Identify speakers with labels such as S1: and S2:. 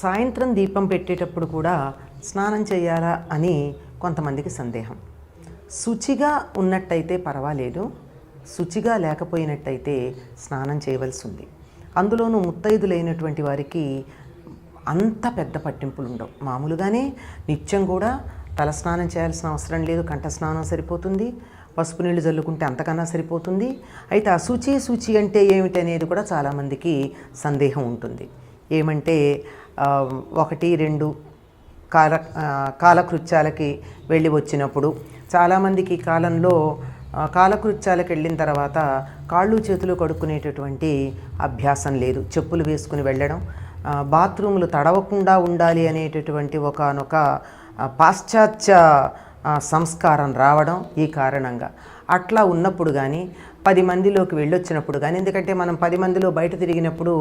S1: సాయంత్రం దీపం పెట్టేటప్పుడు కూడా స్నానం చేయాలా అని కొంతమందికి సందేహం. శుచిగా ఉన్నట్టయితే పర్వాలేదు, శుచిగా లేకపోయినట్టయితే స్నానం చేయవలసి ఉంది. అందులోనూ ముత్తైదులైనటువంటి వారికి అంత పెద్ద పట్టింపులు ఉండవు. మామూలుగానే నిత్యం కూడా తలస్నానం చేయాల్సిన అవసరం లేదు, కంఠ స్నానం సరిపోతుంది, పసుపు నీళ్ళు చల్లుకుంటే అంతకన్నా సరిపోతుంది. అయితే శుచి అంటే ఏమిటి అనేది కూడా చాలామందికి సందేహం ఉంటుంది. ఏమంటే 1, 2 కాలకృత్యాలకి వెళ్ళి వచ్చినప్పుడు, చాలామందికి ఈ కాలంలో కాలకృత్యాలకు వెళ్ళిన తర్వాత కాళ్ళు చేతులు కడుక్కునేటటువంటి అభ్యాసం లేదు. చెప్పులు వేసుకుని వెళ్ళడం, బాత్రూములు తడవకుండా ఉండాలి అనేటటువంటి ఒకనొక పాశ్చాత్య సంస్కారం రావడం ఈ కారణంగా. అట్లా ఉన్నప్పుడు కానీ 10 మందిలోకి వెళ్ళొచ్చినప్పుడు కానీ, ఎందుకంటే మనం 10 మందిలో బయట తిరిగినప్పుడు